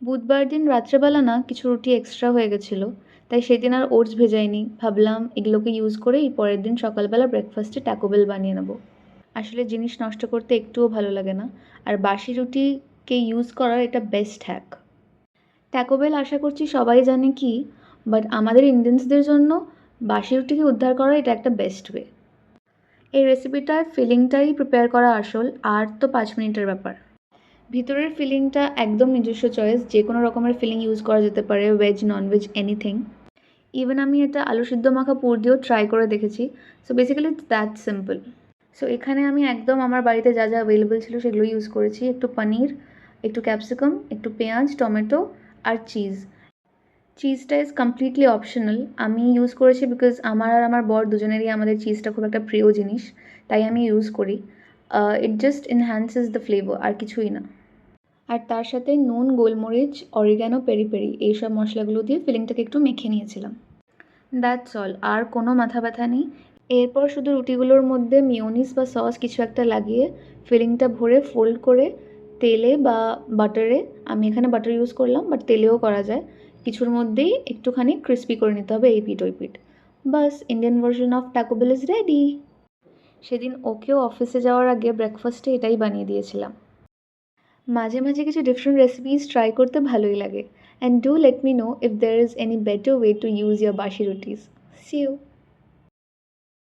বুধবার দিন রাত্রেবেলা না কিছু রুটি এক্সট্রা হয়ে গেছিলো, তাই সেদিন আর ওটস ভেজাইনি। ভাবলাম এগুলোকে ইউজ করেই পরের দিন সকালবেলা ব্রেকফাস্টে ট্যাকো বেল বানিয়ে নেবো। আসলে জিনিস নষ্ট করতে একটুও ভালো লাগে না, আর বাসি রুটিকে ইউজ করার এটা বেস্ট হ্যাক। ট্যাকো বেল আশা করছি সবাই জানে কি, বাট আমাদের ইন্ডিয়ানসদের জন্য বাসি রুটিকে উদ্ধার করা এটা একটা বেস্ট ওয়ে। এই রেসিপিটার ফিলিংটাই প্রিপেয়ার করা আসল, আর তো 5 মিনিটের ব্যাপার। ভিতরের ফিলিংটা একদম নিজস্ব চয়েস, যে কোনো রকমের ফিলিং ইউজ করা যেতে পারে, ভেজ ননভেজ এনিথিং। ইভেন আমি এটা আলু সিদ্ধ মাখা পুর দিয়েও ট্রাই করে দেখেছি। So basically it's that simple. So এখানে আমি একদম আমার বাড়িতে যা যা অ্যাভেলেবেল ছিল সেগুলো ইউজ করেছি। একটু পনির, একটু ক্যাপসিকাম, একটু পেঁয়াজ, টমেটো আর চিজ। চিজটা ইজ কমপ্লিটলি অপশনাল। আমি ইউজ করেছি বিকজ আমার আর আমার বর দুজনেরই আমাদের চিজটা খুব একটা প্রিয় জিনিস, তাই আমি ইউজ করি। It just enhances the flavour, আর কিছুই না। আর তার সাথে নুন, গোলমরিচ, অরিগ্যানো, পেরি পেরি এইসব মশলাগুলো দিয়ে ফিলিংটাকে একটু মেখে নিয়েছিলাম। দ্যাটস অল, আর কোনো মাথা ব্যথা নেই। এরপর শুধু রুটিগুলোর মধ্যে মিওনিস বা সস কিছু একটা লাগিয়ে ফিলিংটা ভরে ফোল্ড করে তেলে বা বাটারে, আমি এখানে বাটার ইউজ করলাম বাট তেলেও করা যায়, কিছুর মধ্যেই একটুখানি ক্রিস্পি করে নিতে হবে এই পিঠ ওই পিঠ। বাস, Indian version of Taco Bell is ready. সেদিন ওকেও অফিসে যাওয়ার আগে ব্রেকফাস্টে এটাই বানিয়ে দিয়েছিলাম। মাঝে মাঝে কিছু ডিফারেন্ট রেসিপিস ট্রাই করতে ভালোই লাগে। And do let me know if there is any better way to use your বাসি রুটিস। C you.